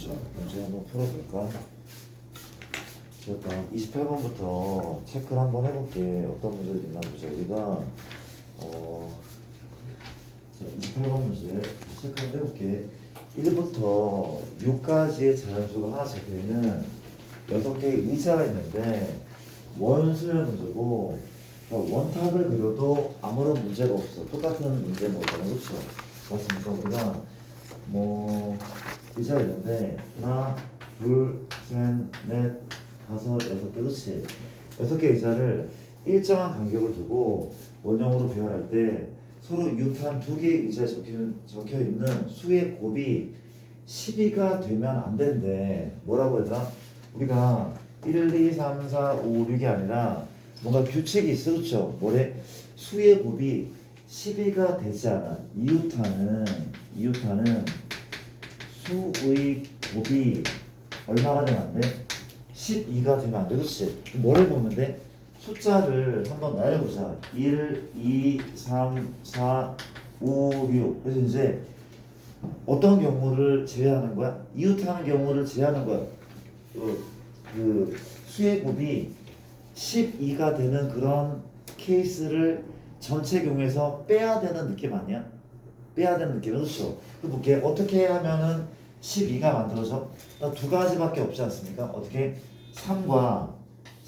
자, 문제 한번 풀어볼까? 일단 28번부터 체크를 한번 해볼게. 어떤 문제들이 있나 보자. 우리가 28번 문제 체크 한번 해볼게. 1부터 6까지의 자연수가 하나 적혀있는 6개의 의자가 있는데 원수열 문제고, 원탑을 그려도 아무런 문제가 없어. 똑같은 문제 뭐잖아, 그렇죠? 맞습니까? 우리가 의자가 있는데 하나, 둘, 셋, 넷, 다섯, 6개, 그렇지? 6개 의자를 일정한 간격을 두고 원형으로 배열할 때 서로 유탄 2개의 의자에 적혀있는 수의 곱이 12가 되면 안 되는데 뭐라고 했다? 우리가 1, 2, 3, 4, 5, 6이 아니라 뭔가 규칙이 있어, 그렇죠? 뭐래? 수의 곱이 12가 되지 않아. 이유탄은 수의 곱이 얼마가 되면 안 돼? 12가 되면 안 돼, 그렇지? 뭐를 보면 돼? 숫자를 한번 나열해보자. 1, 2, 3, 4, 5, 6. 그래서 이제 어떤 경우를 제외하는 거야? 이웃하는 경우를 제외하는 거야. 그 수의 곱이 12가 되는 그런 케이스를 전체 경우에서 빼야 되는 느낌 아니야? 빼야 되는 느낌, 그렇죠? 그럼 걔 어떻게 하면은 12가 만들어져? 두 가지밖에 없지 않습니까? 어떻게? 3과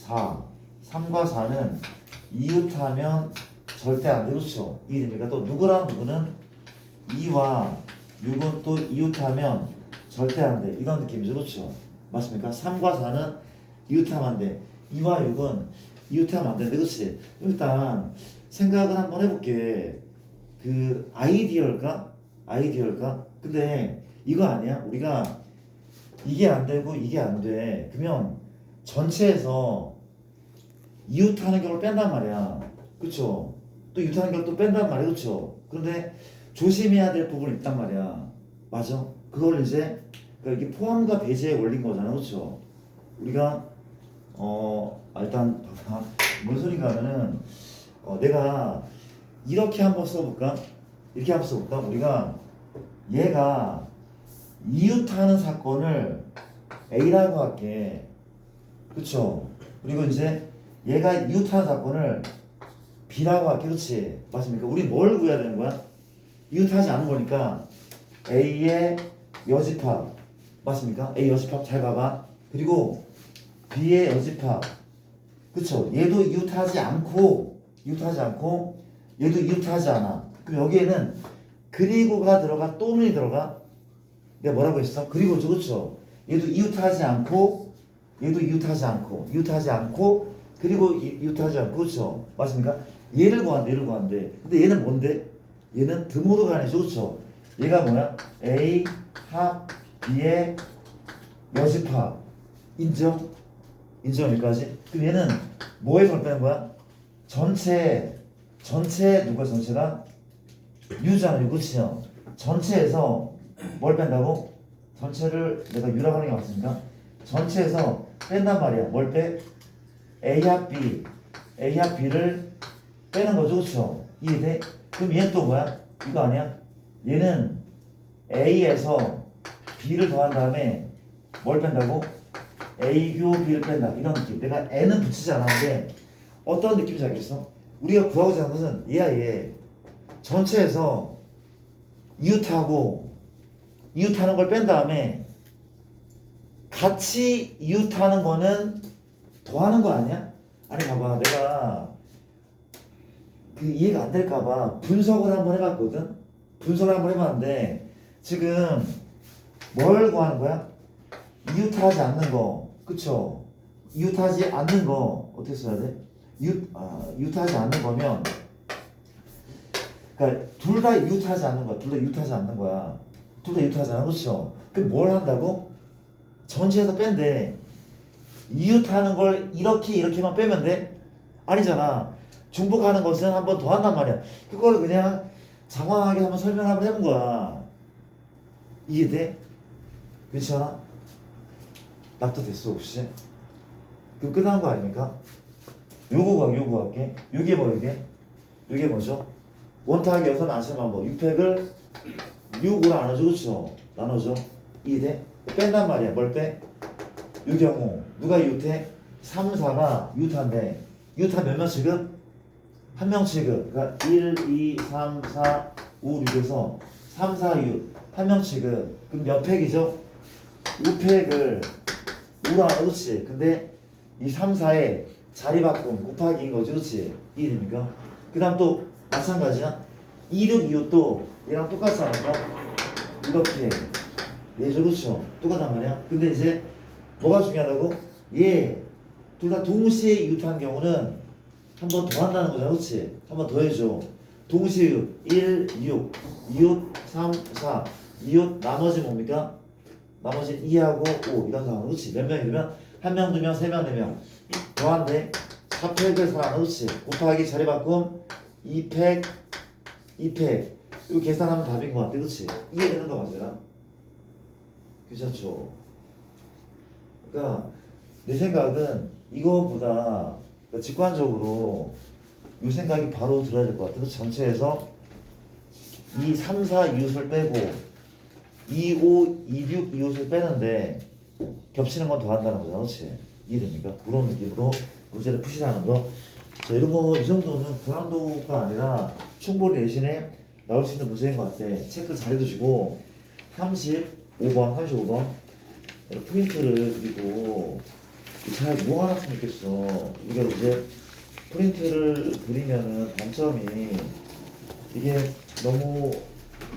4는 이웃하면 절대 안 돼, 그렇죠? 이됩니까? 또 누구랑 누구는 2와 6은 또 이웃하면 절대 안 돼. 이런 느낌이죠, 그렇죠? 맞습니까? 3과 4는 이웃하면 안 돼. 2와 6은 이웃하면 안 되는데, 그렇지? 일단 생각을 한번 해볼게. 그 아이디어일까? 근데 이거 아니야? 우리가 이게 안 되고 이게 안 돼. 그러면 전체에서 이웃하는 경우를 뺀단 말이야. 그쵸? 또 이웃하는 경우를 또 뺀단 말이야. 그쵸? 그런데 조심해야 될 부분이 있단 말이야. 맞아? 그걸 이제 이게 포함과 배제의 원리인 거잖아. 그쵸? 우리가 일단 봐봐. 뭔 소린가 하면은 내가 이렇게 한번 써볼까? 우리가 얘가 이웃하는 사건을 A라고 할게. 그쵸? 그리고 이제 얘가 이웃하는 사건을 B라고 할게. 그렇지? 맞습니까? 우리 뭘 구해야 되는 거야? 이웃하지 않은 거니까 A의 여집합. 맞습니까? A 여집합 잘 봐봐. 그리고 B의 여집합. 그쵸? 얘도 이웃하지 않고 얘도 이웃하지 않아. 그럼 여기에는 그리고가 들어가 또는이 들어가? 내가 뭐라고 했어? 그리고죠, 그렇죠? 얘도 이웃하지 않고 그리고 이웃하지 않고 그렇죠? 맞습니까? 얘를 구한대. 근데 얘는 뭔데? 얘는 드모드 간이죠, 그렇죠? 얘가 뭐야? A 합 B의 여집합. 인정? 여기까지? 그럼 얘는 뭐에서 빼는 거야? 전체 누가 전체가? U잖아, 그렇죠? 전체에서 뭘 뺀다고? 전체를 내가 U라고 하는 게 맞습니까? 전체에서 뺀단 말이야. 뭘 빼? A 합 B를 빼는 거죠, 그렇죠? 이해돼? 그럼 얘는 또 뭐야? 이거 아니야? 얘는 A에서 B를 더한 다음에 뭘 뺀다고? A 교 B를 뺀다. 이런 느낌. 내가 N은 붙이지 않았는데 어떤 느낌인지 알겠어? 우리가 구하고자 하는 것은 얘야 얘. 전체에서 이웃하는 걸 뺀 다음에 같이 이웃하는 거는 더하는 거 아니야? 아니 봐봐, 내가 그 이해가 안 될까봐 분석을 한번 해봤거든. 해봤는데 지금 뭘 구하는 거야? 이웃하지 않는 거, 그쵸? 이웃하지 않는 거 어떻게 써야 돼? 이웃하지 않는 거면, 그러니까 둘 다 이웃하지 않는 거야. 둘 다 이웃하지 않아, 그렇죠? 그럼 뭘 한다고? 전체에서 뺀대. 이웃하는 걸 이렇게만 빼면 돼? 아니잖아. 중복하는 것은 한 번 더 한단 말이야. 그걸 그냥 장황하게 한번 설명 한번 해본 거야. 이해돼? 괜찮아? 납득됐어 혹시? 그럼 끝난 거 아닙니까? 요거 할게. 이게 뭐죠? 원탁의 여섯 나누는 방법. 6팩을 6으로 나눠줘, 그쵸? 나눠줘. 이래? 뺀단 말이야. 뭘 빼? 이 경우 누가 이웃해? 3, 4가 이웃한데 이웃한 몇 명 취급? 한 명 취급. 그러니까 1, 2, 3, 4, 5, 6에서 3, 4 이웃 한 명 취급. 그럼 몇 팩이죠? 5팩을 5라 그렇지. 근데 이 3, 4에 자리 바꿈 곱하기인 거지. 그렇지? 이해됩니까? 그 다음 또 마찬가지야. 2, 6 이웃도 얘랑 똑같지 않을까? 이렇게 얘죠. 그렇죠? 똑같단 말이야. 근데 이제 뭐가 중요하다고? 얘 둘 다 동시에 이웃한 경우는 한 번 더 한다는 거잖아. 그렇지? 한 번 더 해줘. 동시에 이웃 1, 6 이웃 3, 4 이웃 나머지 뭡니까? 나머지 2하고 5 이런 상황. 그렇지? 몇 명이면 한 명, 두 명, 세 명, 네 명 더한데 4팩을 사람. 그렇지? 곱하기 자리 바꿈 2팩 2팩 이거 계산하면 답인 것 같아. 그렇지? 이해되는 거 맞아요? 괜찮죠? 그러니까 내 생각은 이거보다 직관적으로 이 생각이 바로 들어야 될 것 같아. 그래서 전체에서 2, 3, 4 이웃을 빼고 2, 5, 2, 6 이웃을 빼는데 겹치는 건 더한다는 거잖아. 그렇지? 이해됩니까? 그런 느낌으로 문제를 푸시라는 거. 자, 이런 거 이 정도는 불안도가 아니라 충분히 내신에 나올 수 있는 문제인 것 같아. 체크 잘 해두시고 35번, 35번 프린트를 그리고 잘 모아놨으면 좋겠어. 이게 이제 프린트를 그리면은 단점이 이게 너무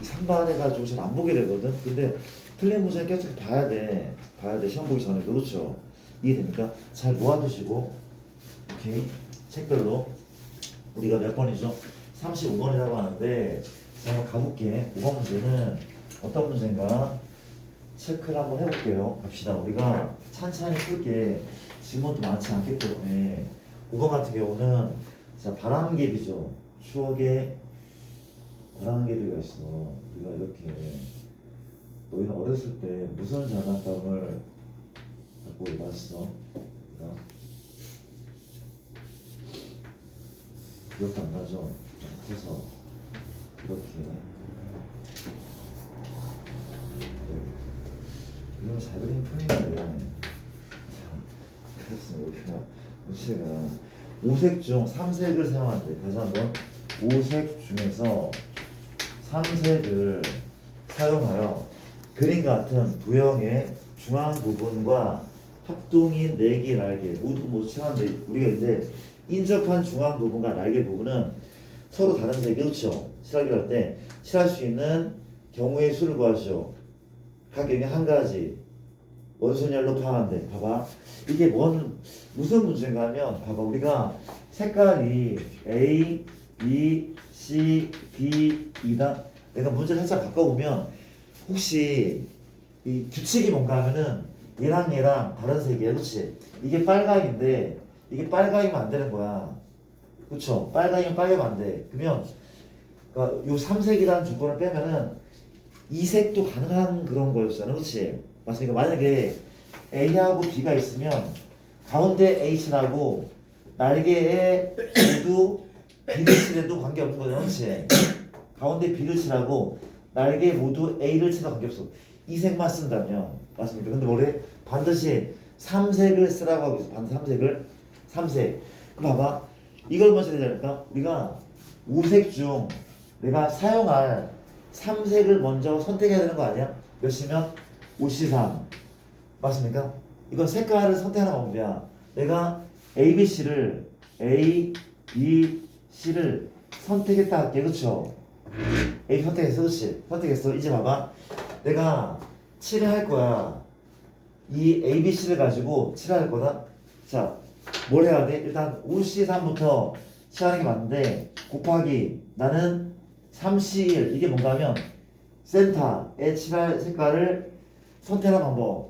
산만해가지고 잘 안 보게 되거든. 근데 틀린 문제는 계속 봐야 돼. 시험 보기 전에. 그렇죠? 이해됩니까? 잘 모아두시고 오케이. 책별로 우리가 몇 번이죠? 35번이라고 하는데 자, 한번 가볼게. 5번 문제는 어떤 문제인가 체크를 한번 해볼게요. 갑시다. 우리가 찬찬히 풀게 질문도 많지 않기 때문에 5번 같은 경우는 자, 바람개비죠. 추억의 바람개비가 있어. 우리가 이렇게 너희는 어렸을 때 무슨 장난감을 갖고 놀았어? 기억 안 나죠? 그래서 이렇게 이건 잘 그린 편인데 그래서 우리가 문제가 5색 중 3색을 사용한대. 다시 한번 5색 중에서 3색을 사용하여 그림 같은 도형의 중앙 부분과 합동인 4개 날개 모두 칠하는데 우리가 이제 인접한 중앙 부분과 날개 부분은 서로 다른 색이 그렇죠? 칠하기로 할 때 칠할 수 있는 경우의 수를 구하시오. 각 경우에 한 가지 원순열로 파악한대. 봐봐. 이게 무슨 문제인가 하면 봐봐. 우리가 색깔이 A, B, C, D, E다. 내가 문제를 살짝 바꿔보면 혹시 이 규칙이 뭔가 하면은 얘랑 다른 색이야. 그렇지? 이게 빨강인데 이게 빨강이면 안 되는 거야. 그렇죠? 빨강이면 빨개면 안 돼. 그러면 그러니까 요 3색이라는 조건을 빼면은 2색도 가능한 그런 거였잖아. 그렇지? 맞습니까? 만약에 A하고 B가 있으면 가운데 H라고 날개에 모두 B를 칠해도 관계없는 거잖아. 그렇지? 가운데 B를 칠하고 날개 모두 A를 칠해도 관계없어. 2색만 쓴다면 맞습니까? 근데 뭐래? 반드시 3색을 쓰라고 하고 있어. 반드시 3색. 그럼 봐봐. 이걸 먼저 해야 되니까 우리가 5색 중 내가 사용할 3색을 먼저 선택해야 되는 거 아니야? 몇 시면? 5C3 맞습니까? 이건 색깔을 선택하는 방법이야. 내가 A, B, C를 선택했다 할게. 그쵸? A 선택했어. 그렇지? 선택했어. 이제 봐봐. 내가 칠할 거야. 이 A, B, C를 가지고 칠할 거다. 자, 뭘 해야 돼? 일단 5C3부터 칠하는 게 맞는데 곱하기 나는 3C1 이게 뭔가 하면 센터에 칠할 색깔을 선택하는 방법.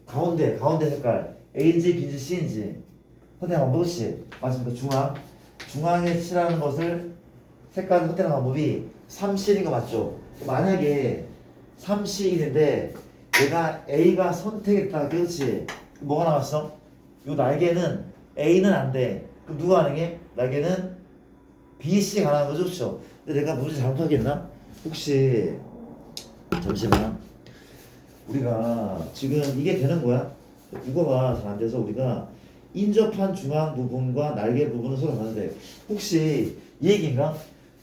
가운데 색깔 A인지 B인지 C인지 선택하는 방법. 그렇지? 맞습니까? 중앙에 칠하는 것을 색깔을 선택하는 방법이 3C인 거 맞죠? 만약에 3C1인데 내가 A가 선택했다. 그렇지? 뭐가 나왔어? 요 날개는 A는 안 돼. 그럼 누가 가능해? 날개는 B, C 가능한 거죠? 그렇죠? 근데 내가 문제 잘못하겠나? 혹시 잠시만 우리가 지금 이게 되는 거야? 국어가 잘 안 돼서 우리가 인접한 중앙 부분과 날개 부분은 서로 다른데 혹시 이 얘기인가?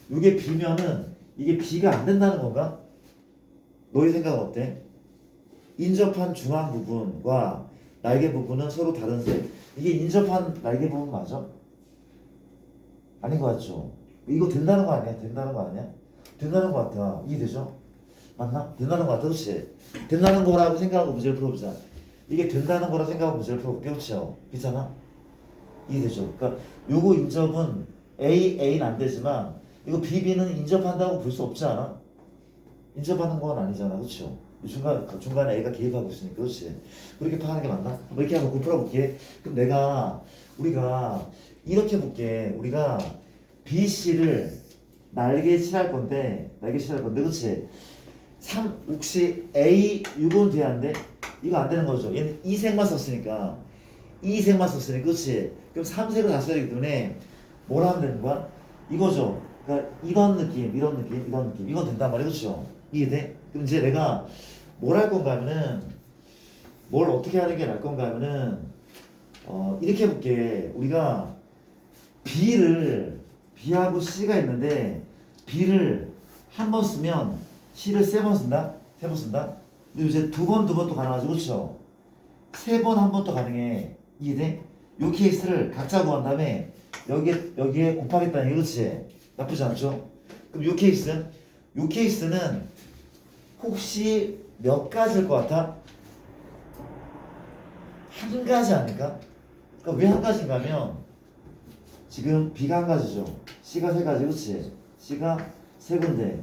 이게 B면은 이게 B가 안 된다는 건가? 너희 생각은 어때? 인접한 중앙 부분과 날개 부분은 서로 다른데 이게 인접한 날개 부분 맞아? 아닌 것 같죠? 이거 된다는 거 아니야? 된다는 거 아니야? 된다는 거 같아. 이해되죠? 맞나? 된다는 거 같아. 그렇지? 된다는 거라고 생각하고 문제를 풀어보자. 이게 된다는 거라 생각하고 문제를 풀어볼게. 그렇죠? 괜찮아? 이해되죠? 그러니까 요거 인접은 A는 안 되지만 이거 BB는 인접한다고 볼 수 없지 않아? 인접하는 건 아니잖아. 그렇죠? 중간에 A가 개입하고 있으니까. 그렇지? 그렇게 파악하는 게 맞나? 뭐 이렇게 한번 풀어볼게. 그럼 우리가 이렇게 볼게. 우리가 BC를 날개 칠할 건데 그렇지? 혹시 A 6은 돼야 안 돼? 이거 안 되는 거죠. 얘는 2색만 썼으니까 그렇지? 그럼 3색을 다 써야 되기 때문에 뭘 하면 되는 거야? 이거죠. 그러니까 이런 느낌 이건 된단 말이야. 그렇죠? 이해돼? 그럼 이제 내가 뭘 할 건가 하면은 뭘 어떻게 하는 게 나을 건가 하면은 이렇게 해볼게. 우리가 B하고 C가 있는데 B를 한 번 쓰면 C를 세 번 쓴다? 세 번 쓴다? 근데 이제 두 번 또 가능하죠. 그렇죠? 세 번 한 번 또 가능해. 이해돼? 요 케이스를 각자 구한 다음에 여기에 곱하겠다는 그렇지? 나쁘지 않죠? 그럼 요 케이스는 혹시 몇 가지일 것 같아? 한 가지 아닐까? 그러니까 왜 한 가지인가 하면 지금 B가 한 가지죠. C가 세 가지, 그렇지? C가 세 군데.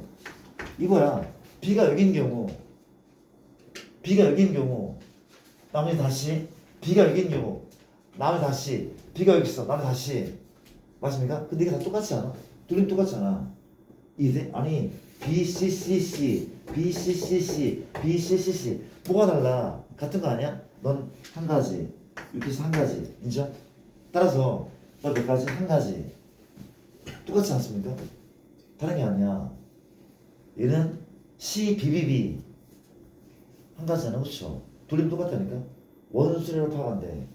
이거야. B가 여기 있는 경우 나머지 다시 B가 여기 있는 경우 나머지 다시 B가 여기 있어 나머지 다시 맞습니까? 근데 이게 다 똑같지 않아? 둘이 똑같잖아. 이해? 아니 BCCC BCCC 뭐가 달라? 같은 거 아니야? 넌 한 가지 이렇게 해서 한 가지 인정? 따라서 너 몇 가지? 한 가지 똑같지 않습니까? 다른 게 아니야. 얘는 CBBB 한 가지잖아. 그렇죠? 돌리면 똑같다니까. 원수를 파악한대.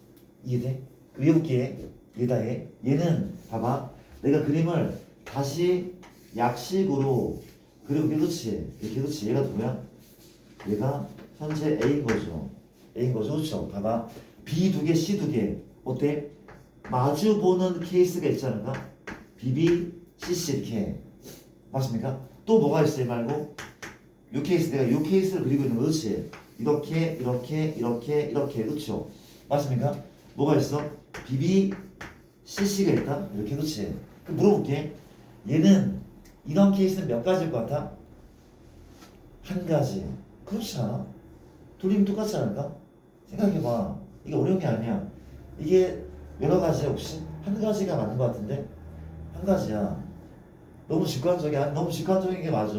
이해돼? 그 위에 볼게. 얘다 얘. 얘는 봐봐. 내가 그림을 다시 약식으로 그려볼게. 그렇지? 이렇게 그렇지. 얘가 누구야? 얘가 현재 A인 거죠. 그렇죠? 봐봐. B 두 개, C 두 개. 어때? 마주 보는 케이스가 있지 않을까? BB, CC 이렇게. 맞습니까? 또 뭐가 있어요 말고? 요 케이스 내가 요 케이스를 그리고 있는 거 그렇지? 이렇게 그렇죠? 맞습니까? 뭐가 있어? BB, CC가 있다? 이렇게 그렇지? 그럼 물어볼게. 얘는 이런 케이스는 몇 가지일 것 같아? 한 가지. 그렇지 않아? 둘이면 똑같지 않을까? 생각해봐. 이게 어려운 게 아니야. 이게 여러 가지야 혹시? 한 가지가 맞는 것 같은데? 한 가지야. 너무 직관적인 게 맞아.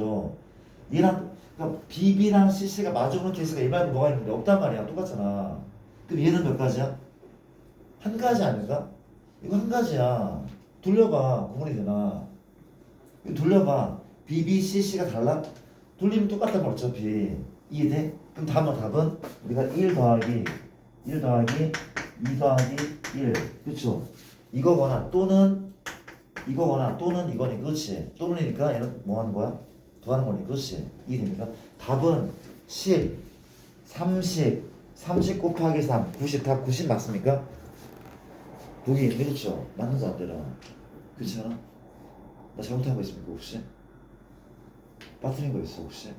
얘랑 그러니까 BB랑 CC가 마주보는 케이스가 이 말고 뭐가 있는데 없단 말이야. 똑같잖아. 그럼 얘는 몇 가지야? 한 가지 아닐까? 이거 한 가지야. 돌려봐. 구분이 되나? 이거 돌려봐. BB, CC가 달라? 돌리면 똑같단 말 어차피. 이해돼? 그럼 답은 우리가 1 더하기 2 더하기 1 그쵸? 이거거나 또는 이거니 그렇지? 또는이니까 얘는 뭐 하는 거야? 더하는 거니 그렇지? 이해됩니까? 답은 10 30 곱하기 3 90 답 90 맞습니까? 보기 그렇죠? 맞는지 안 되나? 그렇지 않아? 나 잘못한 거 있습니까 혹시? 빠뜨린 거 있어 혹시?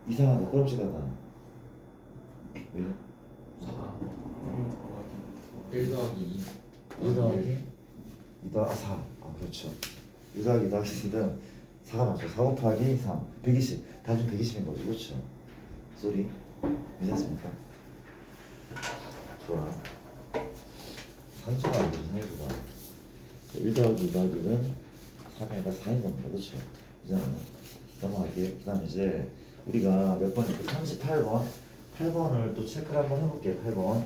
이상하다 꼬름직하다 왜? 1 더하기 2 더하기 2 더하기 4 그렇죠 2 더하기 2 더하기 4는 4가 맞죠 4 곱하기 3 120 답은 120인 거죠 그렇죠 쏘리 괜찮습니까? 좋아 산수가 아니죠 산수가 1 더하기 2 더하기는 3에다 4인 겁니다 그렇죠 이제 넘어갈게요 그 다음에 이제 우리가 몇 번이고 38번을 또 체크를 한번 해볼게요 8번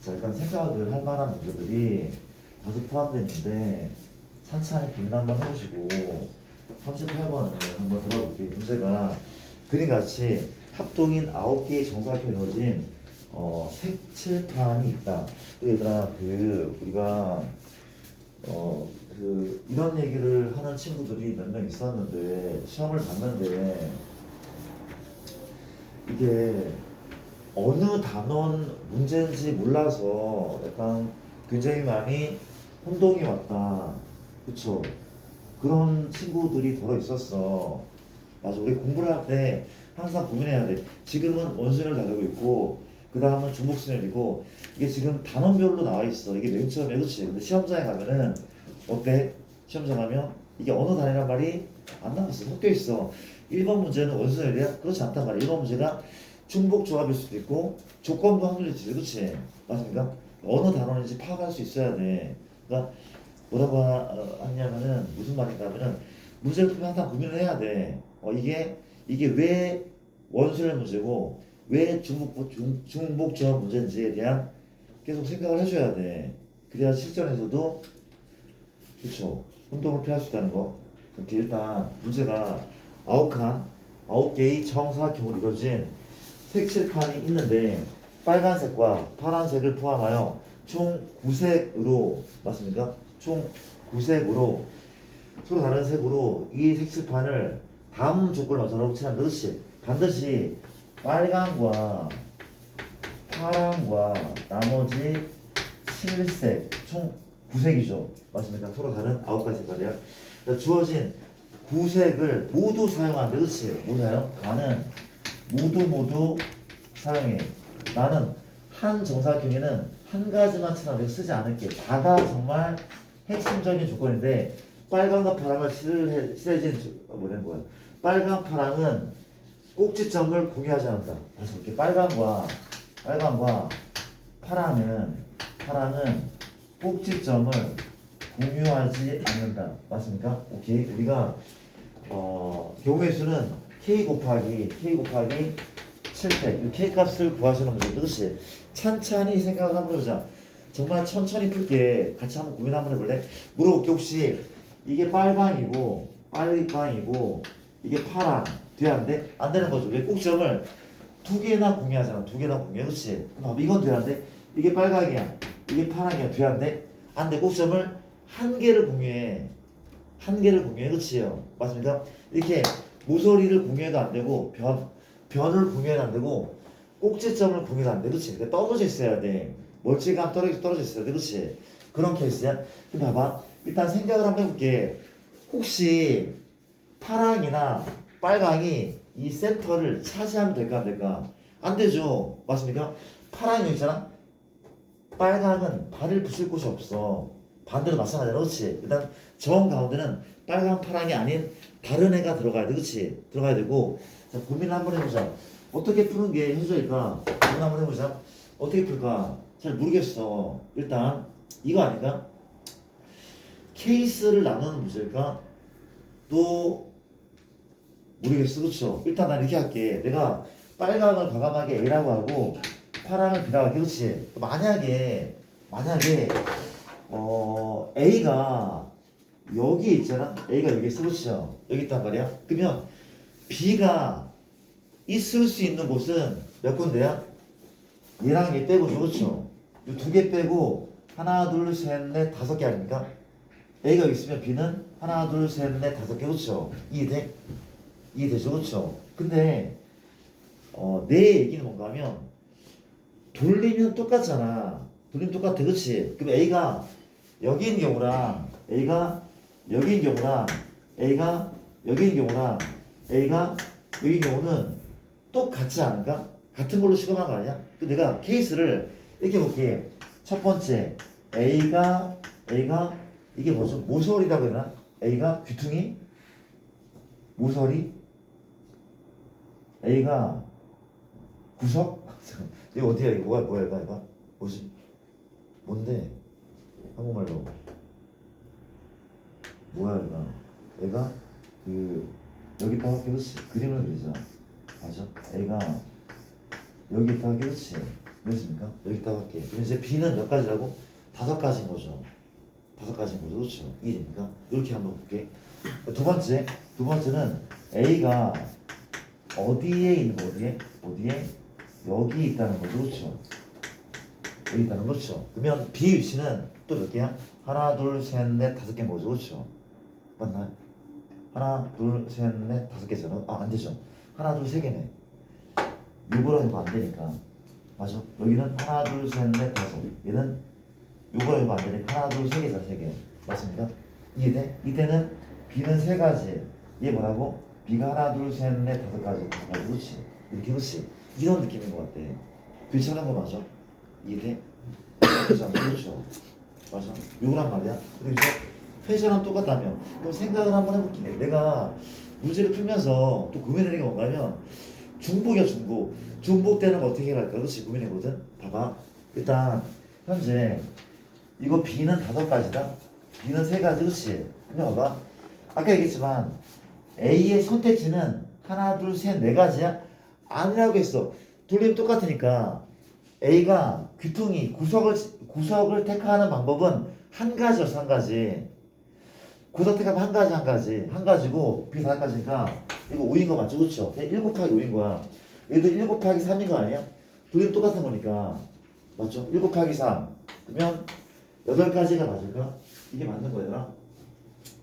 자 일단 생각을 할 만한 문제들이 다소 포함되어 있는데 찬찬히 고민 한번 해보시고 38번을 한번 들어볼게요 문제가 그림같이 합동인 9개의 정사각형이 이루어진 색칠판이 있다. 얘들아 우리가 이런 얘기를 하는 친구들이 몇 명 있었는데 시험을 봤는데 이게 어느 단원 문제인지 몰라서 약간 굉장히 많이 혼동이 왔다. 그쵸? 그런 친구들이 더러 있었어. 맞아. 우리 공부를 할 때 항상 고민해야 돼. 지금은 원순을 다루고 있고, 그 다음은 중복순열이고, 이게 지금 단원별로 나와 있어. 이게 맨 처음에, 그렇지? 근데 시험장에 가면은, 어때? 시험장 가면, 이게 어느 단위란 말이 안 나왔어. 섞여 있어. 1번 문제는 원순열이야? 그렇지 않단 말이야. 1번 문제가 중복 조합일 수도 있고, 조건부 확률이 있지. 그렇지? 맞습니까? 어느 단원인지 파악할 수 있어야 돼. 그러니까, 뭐라고 하냐면은, 무슨 말인가 하면은, 문제를 풀면 항상 고민을 해야 돼. 이게 왜 원순열 문제고 왜 중복 조합 문제인지에 대한 계속 생각을 해줘야 돼. 그래야 실전에서도 그렇죠. 혼동을 피할 수 있다는 거. 그렇게 일단 문제가 9개의 정사각형으로 이루어진 색칠판이 있는데 빨간색과 파란색을 포함하여 총 9색으로 맞습니까? 총 9색으로 서로 다른 색으로 이 색칠판을 다음 조건을 맞춰라고 칠하면 그렇지. 반드시 빨강과 파랑과 나머지 7색 총 9색이죠. 맞습니까? 서로 다른 9가지 색깔이야. 그러니까 주어진 9색을 모두 사용하는데 그렇지. 모두 사용? 나는 모두 사용해. 나는 한 정사각형에는 한 가지만 칠하면 쓰지 않을게. 다가 정말 핵심적인 조건인데 빨강과 파랑을 칠해진 뭐라는 거야? 빨강 파랑은 꼭지점을 공유하지 않는다. 그래서 이렇게 빨강과 파랑은 꼭지점을 공유하지 않는다. 맞습니까? 오케이. 우리가 경우의 수는 k 곱하기 7팩 이 k 값을 구하시는 문제. 그렇지. 찬찬히 생각을 한번 해보자. 정말 천천히 풀게 같이 한번 고민 한번 해볼래? 물어볼게. 혹시 이게 빨강이고 이게 파랑 돼야 안 돼? 안 되는 거죠. 왜 꼭지점을 두 개나 공유하잖아. 두 개나 공유해. 그렇지. 그럼 이건 돼야 안 돼? 이게 빨강이야 이게 파랑이야. 돼야 안 돼? 안 돼. 꼭지점을 한 개를 공유해. 그렇지요. 맞습니까? 이렇게 모서리를 공유해도 안 되고 변을 공유해도 안 되고 꼭지점을 공유해도 안 돼. 그렇지. 그러니까 떨어져 있어야 돼. 멀찌감 떨어져 있어야 돼. 그렇지. 그런 케이스야. 그럼 봐봐. 일단 생각을 한번 해볼게. 혹시 파랑이나 빨강이 이 센터를 차지하면 될까 안 될까? 안 되죠. 맞습니까? 파랑이 있잖아. 빨강은 발을 붙일 곳이 없어. 반대로 마찬가지야. 그렇지. 일단 정 가운데는 빨강 파랑이 아닌 다른 애가 들어가야 돼. 그렇지. 들어가야 되고. 자, 고민을 한번 해보자. 어떻게 푸는 게 현저일까? 고민 한번 해보자. 어떻게 풀까? 잘 모르겠어. 일단 이거 아닌가? 케이스를 나누는 문제일까? 또 모르겠어. 그렇죠? 일단 난 이렇게 할게. 내가 빨강을 과감하게 A라고 하고 파랑을 B라고 할게. 그렇지? 만약에 A가 여기 있잖아. A가 여기 있어. 그렇죠? 여기 있단 말이야. 그러면 B가 있을 수 있는 곳은 몇 군데야? 얘랑 얘 빼고 그렇죠? 이 두 개 빼고 하나 둘 셋 넷 다섯 개 아닙니까? A가 여기 있으면 B는 하나 둘 셋 넷 다섯 개. 그렇죠? 이해돼? 이해되죠? 그렇죠? 근데 내 얘기는 뭔가 하면 돌리면 똑같잖아. 돌리면 똑같아. 그렇지? 그럼 A가 여기인 경우랑 A가 여기인 경우랑 A가 여기인 경우랑 A가 여기인 경우는 똑같지 않을까? 같은 걸로 시험한 거 아니야? 근데 내가 케이스를 이렇게 볼게. 첫 번째 A가 이게 뭐죠? 모서리라고 해야 되나? A가 귀퉁이 모서리 A가 구석? 이거 어디야? 이거 뭐야 이거? 뭐지? 뭔데? 한국말로 뭐야 이거? A가 여기다가 그렇지. 그림을 그리자. 맞아? A가 여기다가 그렇지. 그렇습니까? 여기다가 할게. 그럼 이제 B는 몇 가지라고? 5가지인 거죠. 5가지인 거죠. 그렇죠? 이해됩니까? 이렇게 한번 볼게. 두 번째는 A가 어디에 있는 거 어디에 여기 있다는 거죠. 그렇죠? 여기 있다는 거죠. 그러면 B 위치는 또 몇 개야? 하나 둘셋넷 다섯 개인 거죠. 그렇죠? 맞나요? 하나 둘셋넷 다섯 개잖아. 아 안 되죠. 하나 둘 세 개네. 6으로 해도 안 되니까. 맞아. 여기는 하나 둘셋넷 다섯. 얘는 6으로 해도 안 되니까 하나 둘 세 개잖아. 세 개. 맞습니까? 이해돼? 이때는 B는 세 가지. 얘 뭐라고? B가 하나 둘셋넷 다섯 가지. 다섯 가지. 그렇지. 이렇게 그렇지. 이런 느낌인 것 같아. 괜찮은 거 맞아? 이해돼? 그렇죠. 맞아. 요거란 말이야. 그래서 회전은 똑같다면 그럼 생각을 한번 해볼게. 내가 문제를 풀면서 또 고민하는 게 뭔가면 중복이야 중복. 중복 때는 어떻게 할까? 그렇지 고민이거든. 봐봐. 일단 현재 이거 B는 다섯 가지다. B는 세 가지. 그렇지. 근데 봐봐. 아까 얘기했지만 A의 선택지는 하나 둘 셋 네 가지야? 아니라고 했어. 돌리면 똑같으니까 A가 귀퉁이 구석을 택하는 방법은 한 가지였어. 한 가지. 구석 택하면 한 가지고 B 다섯 가지니까 이거 5인 거 맞죠? 그렇죠? 1 곱하기 5인 거야. 얘도 1 곱하기 3인 거 아니야? 둘이 똑같은 거니까 맞죠? 1 곱하기 3 그러면 8가지가 맞을까? 이게 맞는 거야.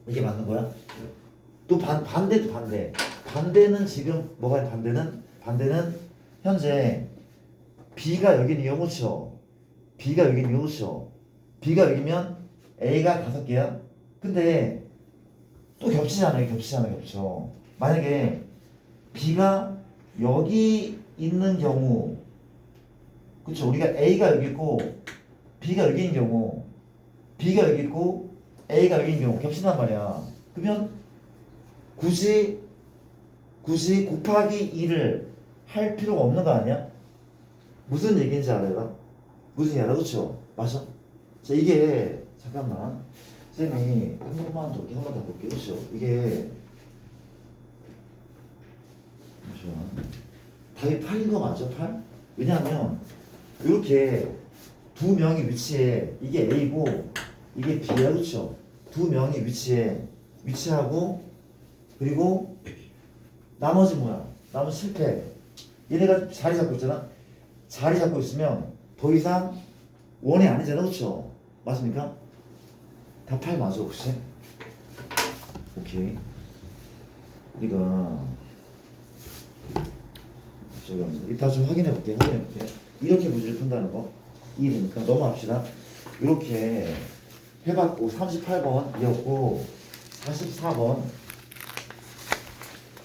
이게 맞는 거야? 또 반대도 반대. 반대는 지금 뭐가 반대는 현재 B가 여기는 0이죠. B가 여기는 0이죠. B가 여기면 A가 5개야. 근데 또 겹쳐. 만약에 B가 여기 있는 경우, 그쵸? 우리가 A가 여기 있고 B가 여기 있는 경우, B가 여기 있고 A가 여기 있는 경우 겹친단 말이야. 그러면 굳이 곱하기 2를 할 필요가 없는 거 아니야? 무슨 얘기인지 알아요? 무슨 얘기야? 그쵸? 맞아? 자, 이게 잠깐만 쌤이 한 번만 더 볼게요. 그쵸? 이게 잠시만 답이 8인 거 맞죠? 8? 왜냐하면 이렇게 두 명이 위치해. 이게 A고 이게 B야. 그쵸? 두 명이 위치하고 그리고 나머지 뭐야? 나머지 실패. 얘네가 자리 잡고 있잖아. 자리 잡고 있으면 더 이상 원이 아니잖아. 그쵸? 맞습니까? 다 8 맞아 혹시? 오케이. 우리가 이따 좀 확인해 볼게. 이렇게 문제를 푼다는 거 이해됩니까? 넘어갑시다. 이렇게 해봤고 38번이었고 44번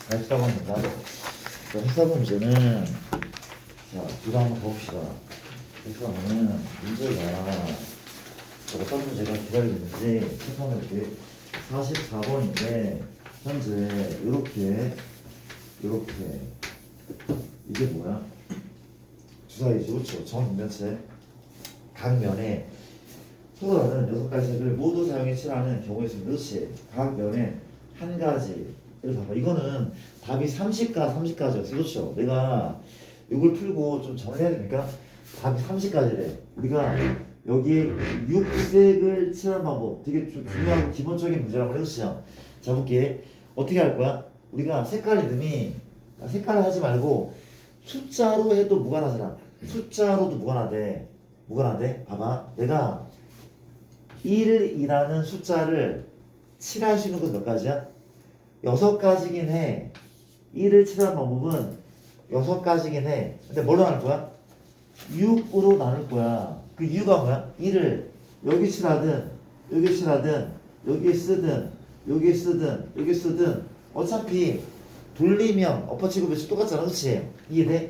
44번입니다. 자, 44번 문제는 자, 이거 한번 봅시다. 44번은 문제가 어떤 문제가 기다리고 있는지 체크해볼게. 44번인데 현재 이렇게 이게 뭐야? 주사위죠. 그렇죠? 정면체 각 면에 서로 다른 6가지 색을 모두 사용해 칠하는 경우에 있습니다. 그렇지? 각 면에 한 가지를 봐봐. 이거는 답이 30가지였어. 그렇죠? 내가 이걸 풀고 좀 정리해야 되니까 답이 30가지래. 우리가 여기에 6색을 칠하는 방법 되게 좀 중요하고 기본적인 문제라고 해주세요. 자 볼게. 어떻게 할 거야? 우리가 색깔 이름이 색깔을 하지 말고 숫자로 해도 무관하잖아. 숫자로도 무관하대. 봐봐. 내가 1이라는 숫자를 칠할 수 있는 것은 몇 가지야? 6가지긴 해. 1을 칠하는 방법은 6가지긴 해. 근데 뭘로 나눌 거야? 6으로 나눌 거야. 그 이유가 뭐야? 1을 여기 칠하든 여기에 쓰든 어차피 돌리면 엎어치고 배치 똑같잖아. 그치? 이해돼?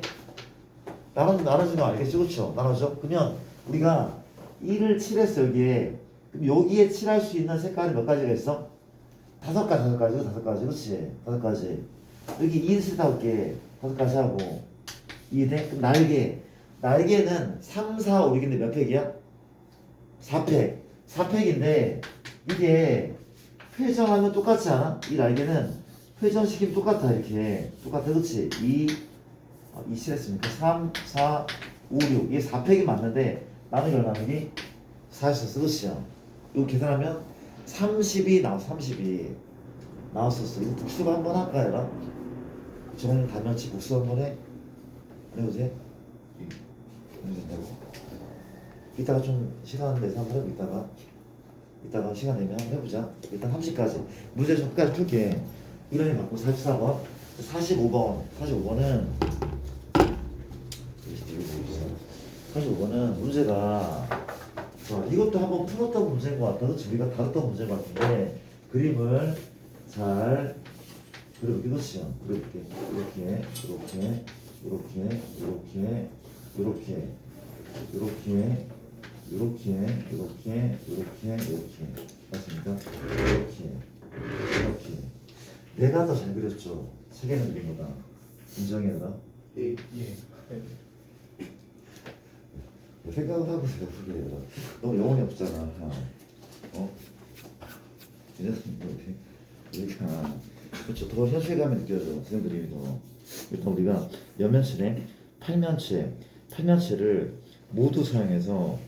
나눠주는 거 알겠지? 그쵸? 나눠줘? 그러면 우리가 1을 칠했어. 여기에 칠할 수 있는 색깔이 몇 가지가 있어? 5가지. 그치? 5가지. 여기 2를 칠다 올게. 5가지 하고. 이해돼? 그럼 날개는 3, 4, 5, 6인데 몇 팩이야? 4팩. 4팩인데 이게 회전하면 똑같지 않아? 이 날개는 회전시키면 똑같아. 이렇게 똑같아. 그렇지? 2 칠했으니까 3, 4, 5, 6 이게 4팩이 맞는데 나누기 얼마 나누기? 4였었어. 그렇죠? 이거 계산하면 30이 나왔어. 32 나왔었어. 이거 복습 한번 할까 얘라? 정다면치 복수 한번 해? 안 해도 돼? 안 된다고? 이따가 좀 시간 내서 한번 해보. 이따가 시간 내면 한번 해보자. 일단 30까지 문제 좀 끝까지 풀게. 이론이 맞고 44번 45번은 45번은 문제가 이것도 한번 풀었던 문제인 것 같아. 그렇지? 우리가 다뤘던 문제인 것 같은데 그림을 잘 그려볼게. 그렇지요? 그려볼게. 이렇게 맞습니까? 이렇게 내가 더 잘 그렸죠. 세 개는 그림보다. 인정해라. 예. 생각을 하고 있어요. 그게 너무 영혼이 없잖아. 그러니까 그렇죠. 더 현실감이 느껴져. 선생님들이 더. 일단 우리가 몇 면체네? 8면체를 모두 사용해서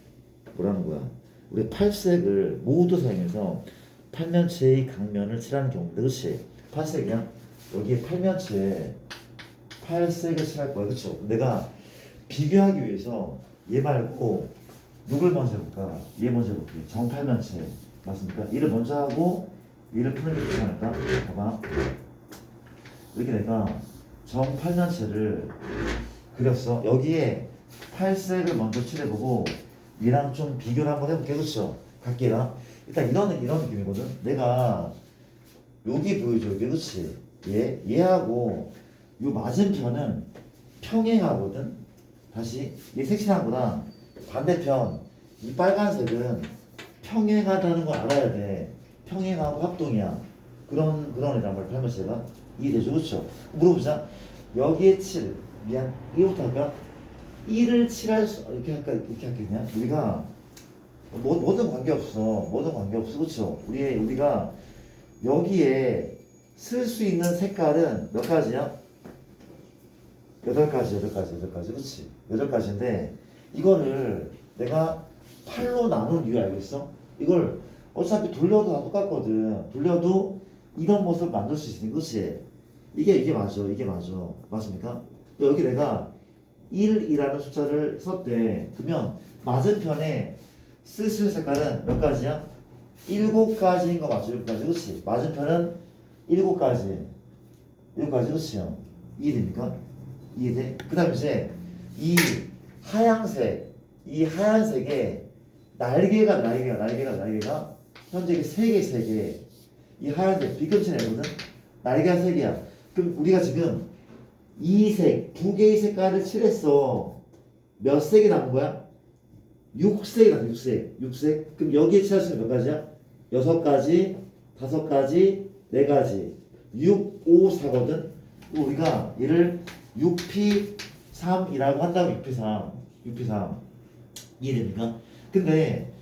뭐라는 거야? 우리 8색을 모두 사용해서 8면체의 강면을 칠하는 경우인데, 그렇지? 8색이야? 여기에 8면체에 8색을 칠할 거야. 그렇죠? 내가 비교하기 위해서 얘 말고 누굴 먼저 해볼까? 얘 먼저 해볼게. 정팔면체 맞습니까? 얘를 먼저 하고 얘를 푸는 게 좋지 않을까? 봐봐. 이렇게 내가 정팔면체를 그렸어. 여기에 팔색을 먼저 칠해보고 얘랑 좀 비교를 한번 해볼게. 그렇죠? 각기랑 일단 이런 느낌이거든. 내가 여기 보여줘. 여기 그렇지? 얘하고 요 맞은편은 평행하거든. 다시 얘 색칠한 거랑 반대편 이 빨간색은 평행하다는 걸 알아야 돼. 평행하고 합동이야. 그런 애란 말이야. 팔면체가 이해되죠? 그렇죠? 물어보자. 여기에 7 미안 이거부터 할까? 1을 칠할 수 이렇게 할까? 이렇게 할겠냐? 우리가 뭐든 관계없어. 그렇죠? 우리가 여기에 쓸 수 있는 색깔은 몇 가지야? 8가지. 그렇지? 8가지인데 이거를 내가 8로 나눈 이유 알겠어? 이걸 어차피 돌려도 다 똑같거든. 돌려도 이런 모습을 만들 수 있으니, 그렇지? 이게 맞아. 맞습니까? 여기 내가 1이라는 숫자를 썼대. 그러면 맞은편에 쓸 수 있는 색깔은 몇 가지야? 7가지인 거 맞죠? 7가지. 그렇지? 맞은편은 7가지. 7가지. 그렇지요? 이해됩니까? 이해돼? 그 다음에 이제 이 하얀색에 날개가 현재 3개. 이 하얀색 비금치 내거든? 날개가 3개야. 그럼 우리가 지금 이 색, 2개의 색깔을 칠했어. 몇 색이 남은 거야? 6색이 남은 6색. 그럼 여기에 칠할 수 있는 몇 가지야? 6가지, 5가지, 4가지. 6, 5, 4거든? 우리가 얘를 6P3이라고 한다고 6P3 이해됩니까? 근데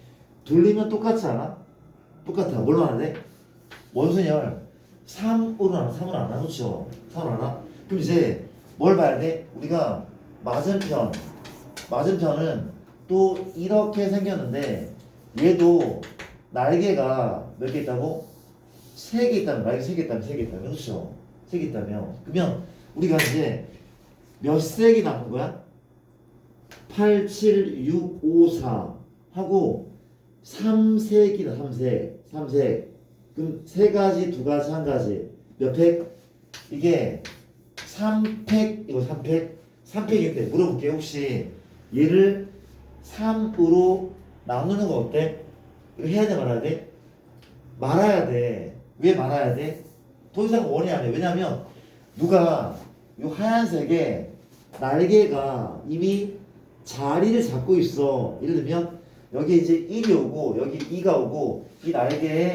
돌리면 똑같지 않아? 똑같아. 뭘로 하나 돼? 원순열 3으로 안 하나? 그렇죠? 3으로 하나? 그럼 이제 뭘 봐야 돼? 우리가 맞은편은 또 이렇게 생겼는데 얘도 날개가 몇 개 있다고? 3개 있다면 날개 3개 있다면 그렇죠? 3개 있다면 그러면 우리가 이제 몇 색이 남은 거야? 8, 7, 6, 5, 4 하고 3색이다. 3색. 그럼 3가지, 2가지, 1가지. 몇 팩? 이게 3팩, 이거 3팩인데 물어볼게. 혹시 얘를 3으로 나누는 거 어때? 이거 해야 돼, 말아야 돼? 말아야 돼. 왜 말아야 돼? 더 이상 원이 안 해. 왜냐면 누가 이 하얀색에 날개가 이미 자리를 잡고 있어. 예를 들면 여기 이제 1이 오고 여기 2가 오고 이 날개에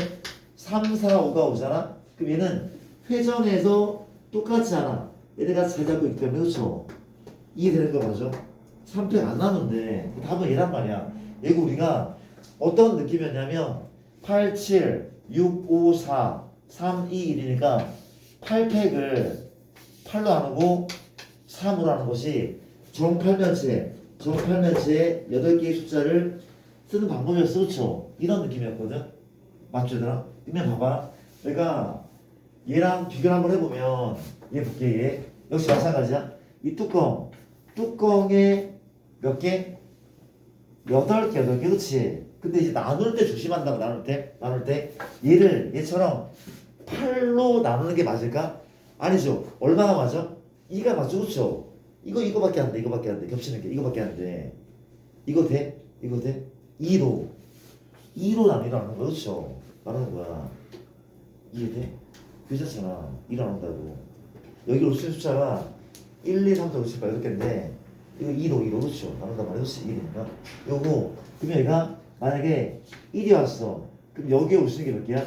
3, 4, 5가 오잖아. 그럼 얘는 회전해서 똑같지 않아. 얘네가 자리 잡고 있기 때문에. 그렇죠? 이해되는 거 맞아? 3팩 안 나누는데 답은 얘란 말이야. 얘고 우리가 어떤 느낌이었냐면 8, 7, 6, 5, 4, 3, 2, 1이니까 8팩을 8로 나누고 3으로 하는 것이 정팔면체에 8개의 숫자를 쓰는 방법이었어. 그렇죠? 이런 느낌이었거든. 맞죠 얘들아? 그러면 봐봐. 내가 얘랑 비교를 한번 해보면 얘 볼게. 역시 마찬가지야. 이 뚜껑에 몇 개? 8개, 8개, 그렇지? 근데 이제 나눌 때 조심한다고, 나눌 때. 얘처럼 8로 나누는 게 맞을까? 아니죠. 얼마나 맞아? 2가 맞죠, 그렇죠? 이거밖에 안 돼, 이거밖에 안 돼. 겹치는 게 이거밖에 안 돼. 이거 돼? 이거 돼? 2로 나누는 거야, 그렇죠? 나누는 거야. 이해돼? 그렇잖아. 2로 나눈다고. 여기 올 수 있는 숫자가 1, 2, 3, 4, 5, 6, 7, 8, 8개인데 이거 2로 그렇죠? 나눈단 말이야. 그렇지? 1이니까. 요거 그러면 얘가 만약에 1이 왔어. 그럼 여기에 올 수 있는 게 몇 개야?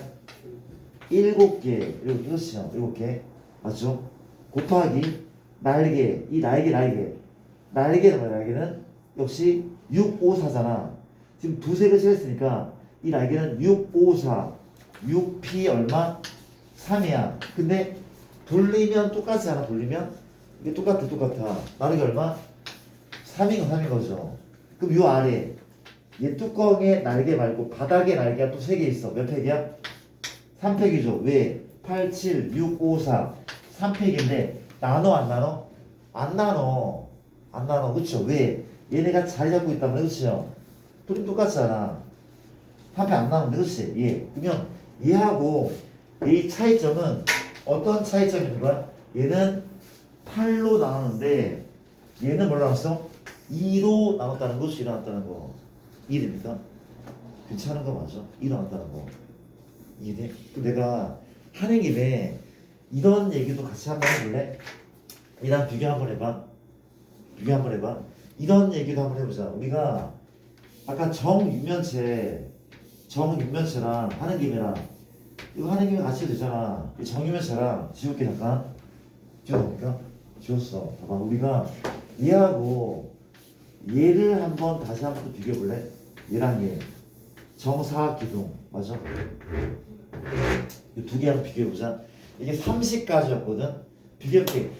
7개. 그렇죠? 7개. 맞죠? 곱하기 날개. 이 날개는 뭐야? 날개는 역시 6, 5, 4잖아. 지금 두세 개 칠했으니까 이 날개는 6, 5, 4. 6p 얼마? 3이야. 근데 돌리면 똑같지 않아? 돌리면 이게 똑같아. 나누기 얼마? 3인 거죠. 그럼 요 아래 얘 뚜껑에 날개 말고 바닥에 날개가 또 3개 있어. 몇 팩이야? 3팩이죠. 왜? 8, 7, 6, 5, 4 3팩인데 나눠 안 나눠? 안 나눠. 그쵸? 왜? 얘네가 자리 잡고 있단 말이야. 그쵸? 둘이 똑같잖아. 3팩 안 나누는데 그치? 예. 그러면 얘하고 이 차이점은 어떤 차이점이 있는 거야? 얘는 8로 나누는데 얘는 뭘로 나눴어? 2로 나눴다는 거, 2로 나눴다는 거. 이해됩니까? 괜찮은 거 맞아? 2로 나눴다는 거. 이해돼? 그럼 내가 하는 김에 이런 얘기도 같이 한번 해볼래? 이랑 비교 한번 해봐. 이런 얘기도 한번 해보자. 우리가 아까 정육면체랑 하는 김에랑 이거 하는 김에 같이 해도 되잖아. 이 정육면체랑 지울게 잠깐. 지워볼까? 지웠어. 봐봐. 우리가 얘하고 얘를 한번 다시 한번 또 비교해볼래? 얘랑 얘. 정사각기둥. 맞아? 이 두 개 한번 비교해보자. 이게 30까지였거든? 비교해볼게.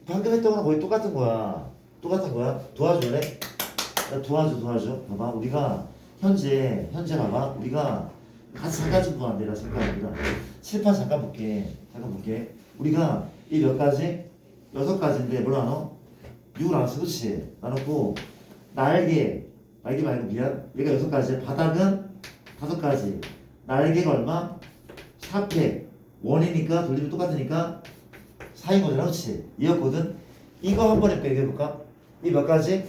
방금 했던 거랑 거의 똑같은 거야. 도와줄래? 나 도와줘. 봐봐. 우리가 현재 봐봐. 우리가 같이 잠깐 좀 더 안 되라. 우리가 칠판 잠깐 볼게. 우리가 이 몇 가지? 6가지인데 뭘 나눠? 6을 나눴어. 그치? 나눴고 날개 말고 미안. 얘가 6가지. 바닥은 5가지. 날개가 얼마? 4팩. 원이니까 돌리면 똑같으니까 4인 거잖아. 그치? 이었거든? 이거 한 번에 빼겨볼까? 이 몇 가지?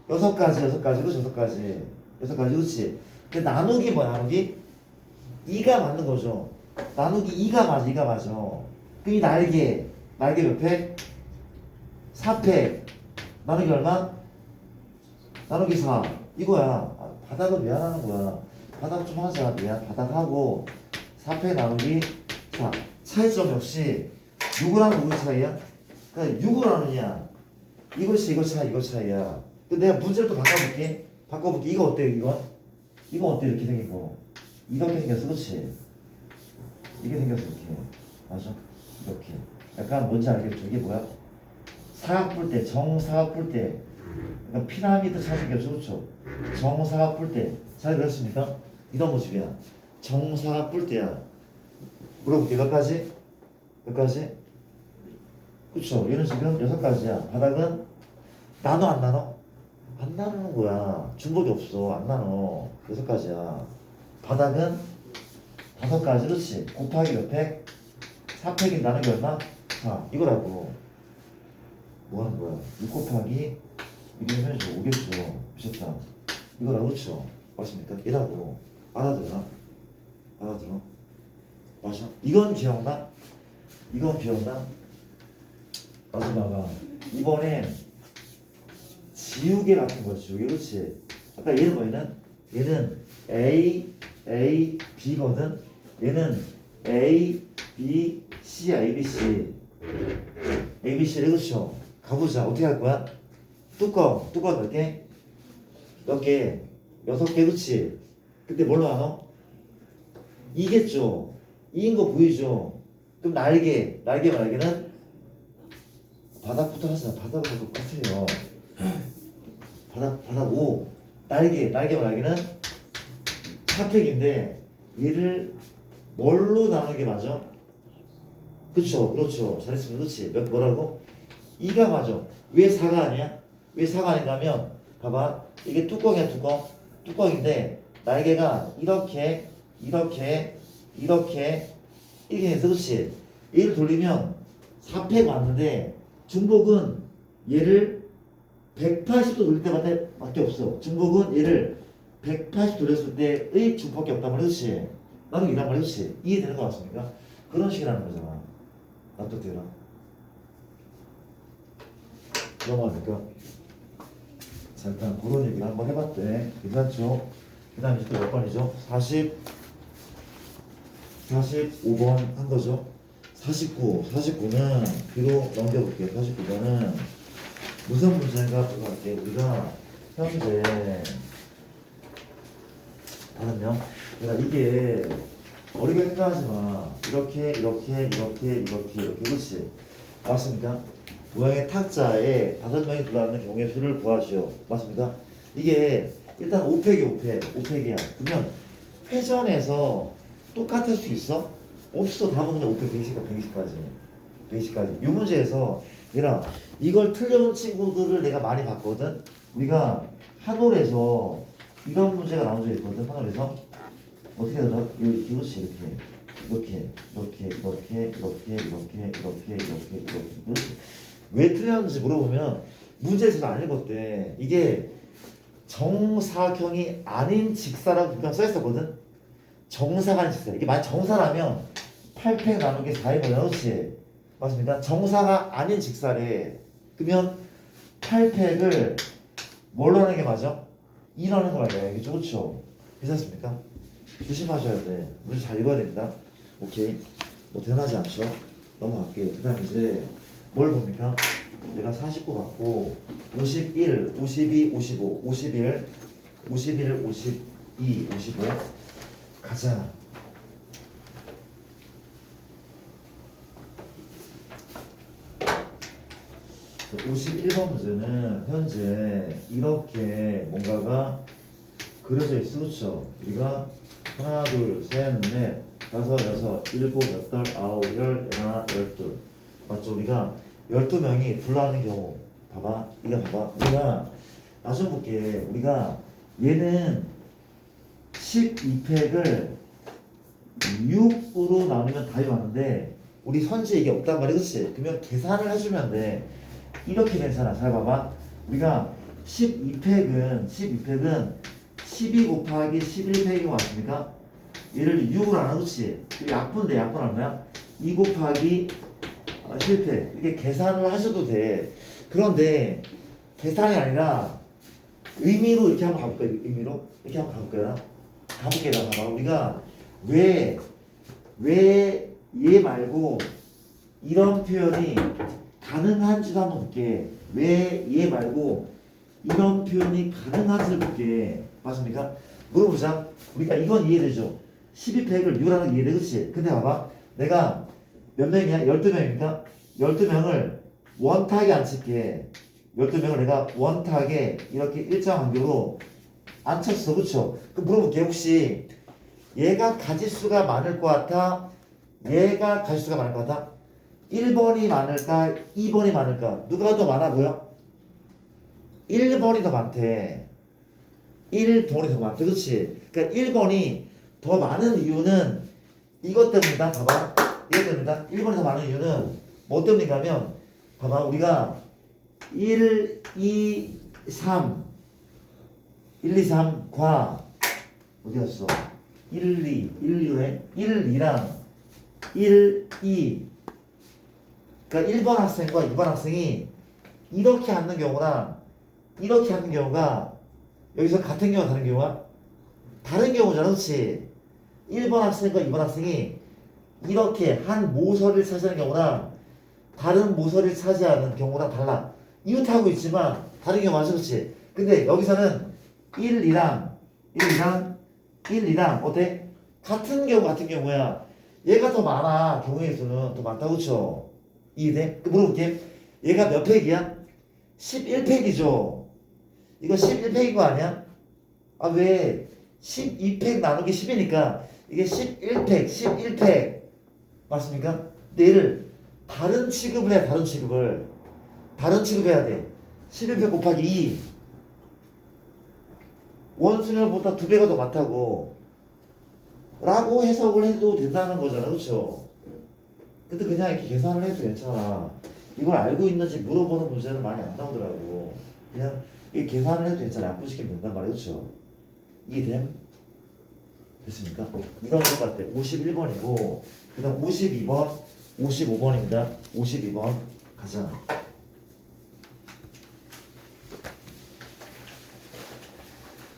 6가지. 그치? 6가지. 그치? 근데 나누기 뭐야? 나누기? 2가 맞는 거죠. 나누기 2가 맞아. 그럼 이 날개 몇 팩? 4팩. 나누기 얼마? 나누기 4. 이거야. 바닥은 왜 안 하는 거야? 바닥 좀 하자. 미안. 바닥하고 4팩 나누기 4. 차이점 역시 6이랑 6의 차이야? 그러니까 6을 나누냐? 이거 차이야. 근데 내가 문제를 또 바꿔볼게. 이거 어때요? 이거 어때? 이렇게 생긴 거. 이렇게 생겼어. 그치? 이게 생겼어. 이렇게. 맞아? 이렇게. 약간 뭔지 알겠죠? 이게 뭐야? 사각 뿔 때, 정사각 뿔 때. 그러니까 피라미드처럼 생겼죠. 그렇죠? 정사각 뿔 때. 잘 그렸습니까? 이런 모습이야. 정사각 뿔 때야. 물어볼게. 몇 가지? 그쵸? 얘는 지금 6가지야. 바닥은 나눠 안 나눠? 안 나누는 거야. 중복이 없어. 안 나눠. 6가지야. 바닥은 5가지. 그렇지? 곱하기 몇 팩? 4팩이 나누기 얼마? 4. 이거라고. 뭐 하는 거야? 6 곱하기 이게 현실 5겠죠. 미쳤다. 이거라고. 그렇죠? 맞습니까? 얘라고. 알아들어? 맞아? 이건 기억나? 마지막아. 이번엔 지우개 같은 거 지우개. 그렇지? 아까 얘는 뭐였나? 얘는 A, B거든? 얘는 A, B, C야. A, B, C래. 그렇죠? 가보자. 어떻게 할 거야? 뚜껑 몇 개? 6개. 그렇지? 근데 뭘로 나눠? 이겠죠? 이인 거 보이죠? 그럼 날개는 바닥부터 하자. 바닥부터 똑같아요. 바닥 5. 날개는 4팩인데 얘를 뭘로 나누는 게 맞아? 그쵸, 그렇죠. 잘했습니다. 그렇지. 몇 뭐라고? 2가 맞아. 왜 4가 아니야? 왜 4가 아닌가 하면 봐봐. 이게 뚜껑이야, 뚜껑. 뚜껑인데 날개가 이렇게 이렇게 해서 그렇지. 얘를 돌리면 4팩 왔는데 중복은 얘를 180도 돌릴 때밖에 없어. 중복은 얘를 180 돌렸을 때의 중복밖에 없단 말이야. 그렇지. 나도 이란 말이야. 그렇지. 이해되는 거 맞습니까? 그런 식이라는 거잖아. 납득되나? 넘어갈까? 자, 일단 그런 얘기를 한번 해봤대. 괜찮죠? 그 다음에 이제 또 몇 번이죠? 45번 한 거죠? 49는 뒤로 넘겨볼게요. 49번은 무슨 문제인가 보고 갈게요. 우리가 현재 다른요? 그러니까 이게 어렵게 생각하지 마. 이렇게 그렇지. 맞습니까? 모양의 탁자에 5명이 들어가는 경우의 수를 구하시오. 맞습니까? 이게 일단 5팩이야. 그러면 회전해서 똑같을 수 있어? 없어. 답은 그냥 5팩 120까지. 이 문제에서 얘랑 이걸 틀려온 친구들을 내가 많이 봤거든. 우리가 한올에서 이런 문제가 나온 적이 있거든. 한올에서 어떻게 하더라? 이렇게 그렇지. 왜 틀렸는지 물어보면 문제에서 안 읽었대. 이게 정사각형이 아닌 직사라고 분명 써있었거든. 정사가 아닌 직사. 이게 만약 정사라면 8팩 나누기 4이면 그렇지. 맞습니까? 정사가 아닌 직사래. 그러면 8팩을 뭘로 하는 게 맞아? 2라는 거 말이야. 이게 그렇죠? 괜찮습니까? 조심하셔야 돼. 문제 잘 읽어야 됩니다. 오케이. 뭐 대단하지 않죠? 넘어갈게요. 그 다음에 이제 뭘 봅니까? 내가 49 받고 51, 52, 55, 52, 55 가자. 51번 문제는 현재 이렇게 뭔가가 그려져 있어. 그렇죠? 우리가 하나, 둘, 셋, 넷, 다섯, 여섯, 일곱, 여덟, 아홉, 열, 하나, 12. 맞죠? 우리가 12명이 불러하는 경우. 봐봐. 이거 봐봐. 우리가 나중 볼게. 우리가 얘는 12팩을 6으로 나누면 답이 왔는데 우리 선지에 이게 없단 말이야. 그치? 그러면 계산을 해주면 돼. 이렇게 괜찮아. 잘 봐봐. 우리가 12팩은 12 곱하기 11팩이 맞습니까? 얘를 6으로 안 하고 그치? 약분돼. 약분 얼마야? 2 곱하기 11팩. 이렇게 계산을 하셔도 돼. 그런데 계산이 아니라 의미로 이렇게 한번 가볼까요? 의미로? 이렇게 한번 가볼까요? 가볼게요. 봐봐. 우리가 왜 얘 말고 이런 표현이 가능한지도 한번 볼게. 왜 얘 말고 이런 표현이 가능한지를 볼게. 맞습니까? 물어보자. 우리가 이건 이해되죠? 12팩을 6라는 게 이해돼. 그치? 근데 봐봐. 내가 몇 명이야? 12명입니까? 12명을 원탁에 앉힐게. 12명을 내가 원탁에 이렇게 일정 간격으로 앉혔어. 그쵸? 그럼 물어볼게. 혹시 얘가 가지수가 많을 것 같아? 얘가 가지수가 많을 것 같아? 1번이 많을까? 2번이 많을까? 누가 더 많아 보여? 1번이 더 많대. 1번이 더 많대. 그렇지? 그러니까 1번이 더 많은 이유는 이것 때문이다. 봐봐. 이것 때문이다. 1번이 더 많은 이유는 뭐 때문인가 하면 봐봐. 우리가 1, 2, 3 1, 2, 3과 어디 갔어? 1, 2에 1, 2랑 1, 2 그러니까 1번 학생과 2번 학생이 이렇게 앉는 경우랑 이렇게 앉는 경우가 여기서 같은 경우가 다른 경우가 다른 경우잖아. 그렇지? 1번 학생과 2번 학생이 이렇게 한 모서리를 차지하는 경우랑 다른 모서리를 차지하는 경우랑 달라. 이웃하고 있지만 다른 경우 맞아. 그렇지? 근데 여기서는 1, 2랑 어때? 같은 경우야. 얘가 더 많아. 경우의 수는 더 많다고. 그쵸? 이해돼? 물어볼게. 얘가 몇 팩이야? 11팩이죠. 이거 11팩인 거 아니야? 아, 왜? 12팩 나누기 10이니까 이게 11팩 맞습니까? 근데 얘를 다른 취급을 해. 다른 취급해야 돼. 11배 곱하기 2 원수열보다 2배가 더 많다고 라고 해석을 해도 된다는 거잖아. 그렇죠? 근데 그냥 이렇게 계산을 해도 괜찮아. 이걸 알고 있는지 물어보는 문제는 많이 안 나오더라고. 그냥 이 계산을 해도 괜찮아. 안 부시키면 된단 말이야. 그렇죠? 이해됨? 됐습니까? 이건 똑같아. 51번이고 그 다음 52번 55번입니다. 52번 가자.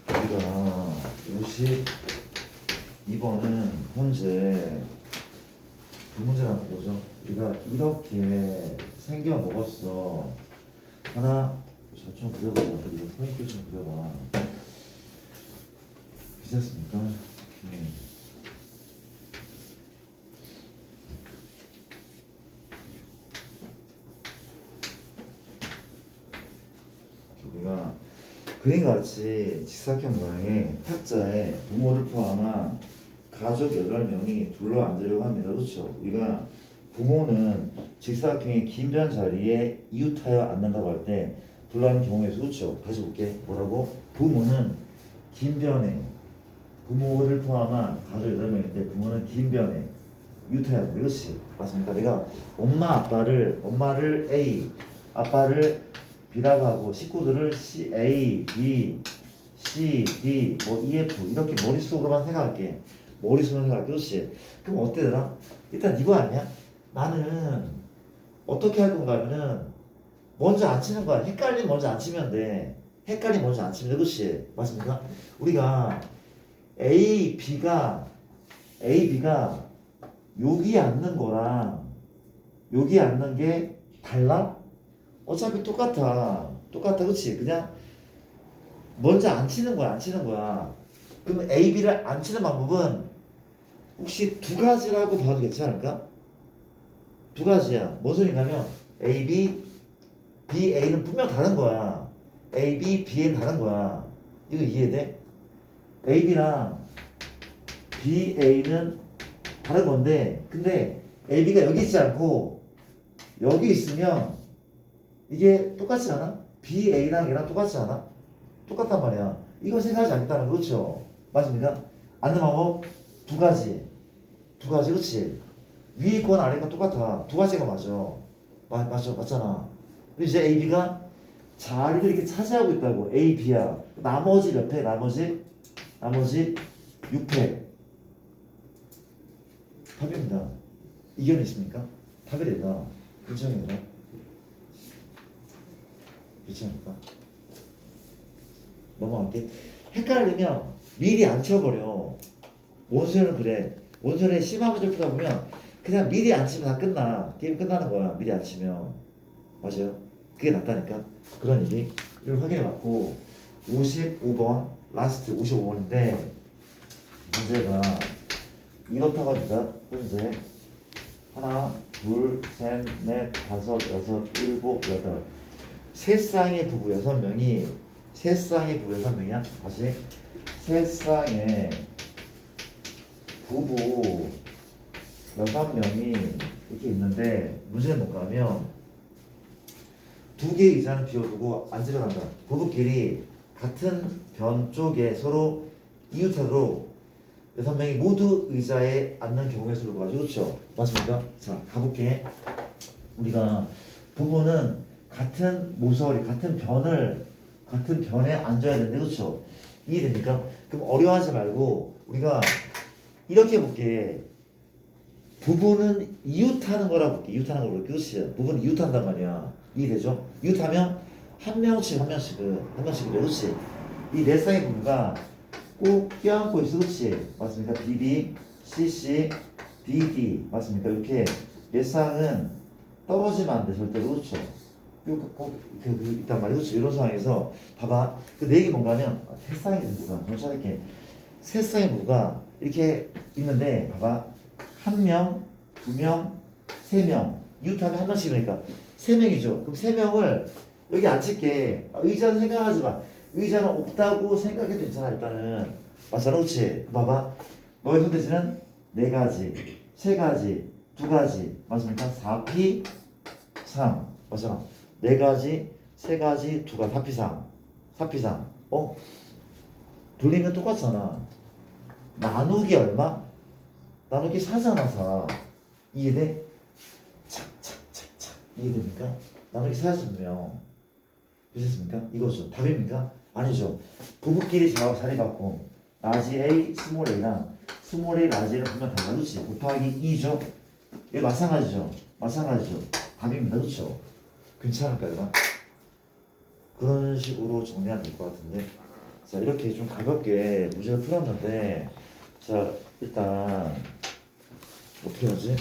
우리가 52번은 현재 두 문제라는 거죠. 우리가 이렇게 생겨 먹었어. 하나, 좀 그려봐. 이거 포인트 좀 그려봐. 괜찮습니까? 우리가 그림같이 직사각형 모양의 탁자에 부모를 포함한 가족 8명이 둘러앉으려고 합니다. 그렇죠? 우리가 부모는 직사각형의 긴 변 자리에 이웃하여 앉는다고 할 때 둘러앉는 경우에서 그렇죠? 다시 볼게. 뭐라고? 부모는 긴 변에 부모를 포함한 가족 8명인데 부모는 긴 변에 이웃하여 앉는다. 그렇지? 맞습니까? 내가 엄마를 A, 아빠를 B라고 하고 식구들을 C, A, B, C, D, 뭐 EF 이렇게 머릿속으로만 생각할게. 머릿속으로 생각할게. 그렇지? 그럼 어때더라? 일단 이거 아니야? 나는 어떻게 할 건가 하면은 먼저 안 치는 거야. 헷갈림 먼저 안 치면 돼. 헷갈림 먼저 안 치면 돼. 그렇지? 맞습니까? 우리가 A, B가 여기 앉는 거랑 여기 앉는 게 달라? 어차피 똑같아. 그렇지? 그냥 먼저 안 치는 거야. 그럼 A, B를 안 치는 방법은 혹시 두 가지라고 봐도 괜찮을까? 두 가지야. 뭔 소리냐면 A, B, B, A는 분명 다른 거야. A, B, B는 다른 거야. 이거 이해돼? A, B랑 B, A는 다른 건데 근데 A, B가 여기 있지 않고 여기 있으면 이게 똑같지 않아? B, A랑 얘랑 똑같지 않아? 똑같단 말이야. 이거 생각하지 않겠다는 거. 그렇죠? 맞습니까? 앉는 방법 두 가지. 그렇지? 위에 있건 아래 있건 똑같아. 두 가지가 맞잖아. 근데 이제 A, B가 자리를 이렇게 차지하고 있다고. A, B야. 나머지 몇 회? 나머지 6회. 답입니다. 이견이 있습니까? 답이 된다. 괜찮습니까? 괜찮을까? 넘어갈게. 헷갈리면 미리 안 쳐버려. 원소는 그래. 원소는 심화 문제 풀다 보면 그냥 미리 안 치면 다 끝나. 게임 끝나는 거야. 미리 안 치면. 맞아요? 그게 낫다니까. 그런 얘기. 이걸 확인해봤고 55번 라스트 55번인데 문제가 이렇다고 합니다. 현재 하나, 둘, 셋, 넷, 다섯, 여섯, 일곱, 여덟 세 쌍의 부부 6명이 다시 세 쌍의 부부 6명이 이렇게 있는데 문제는 뭔가 하면 두 개의 의자는 비워두고 앉으려 한다. 부부끼리 같은 변 쪽에 서로 이웃하도록 6명이 모두 의자에 앉는 경우의 수를 구하죠. 그렇죠? 맞습니까? 자, 가볼게. 우리가 부부는 같은 모서리, 같은 변에 앉아야 되는데, 그렇죠? 이해됩니까? 그럼 어려워하지 말고 우리가 이렇게 볼게. 부부는 이웃하는 거라고 볼게. 이웃하는 걸 볼게. 그렇지? 부부는 이웃한단 말이야. 이해되죠? 이웃하면 한 명씩, 그렇지? 이 네 쌍의 부부가 꼭 껴안고 있어. 그렇지? 맞습니까? BB, CC, DD 맞습니까? 이렇게 네 쌍은 떨어지면 안 돼. 절대로. 그렇죠? 있단 말이야. 그렇죠? 이런 상황에서 봐봐. 그 네 개 뭔가 하면 세 쌍의 부부가 이렇게 세 쌍의 부부가 이렇게 있는데 봐봐. 한 명, 두 명, 세 명. 이웃하면 한 명씩이니까 세 명이죠. 그럼 세 명을 여기 앉힐게. 의자는 생각하지 마. 의자는 없다고 생각해도 괜찮아. 일단은 맞잖아. 그렇지? 봐봐. 너의 선택지는 네 가지, 세 가지, 두 가지 맞습니까? 4p 3 맞잖아. 네 가지, 세 가지, 두 가지 4p 3 4p 3 돌리면 똑같잖아. 나누기 얼마? 나누기 4잖아 4. 이해돼? 착착착착 이해됩니까? 나누기 4였으면 되셨습니까? 이거죠. 답입니까? 아니죠. 부부끼리 자리 받고 라지 A, 스몰 A랑 스몰 A, 라지 A를 보면 달라. 그렇지? 곱하기 2죠? 이거 마찬가지죠? 마찬가지죠. 답입니다. 그렇죠? 괜찮을까요? 그런 식으로 정리하면 될 것 같은데 자 이렇게 좀 가볍게 문제를 풀었는데 자 일단 어떻게 하지?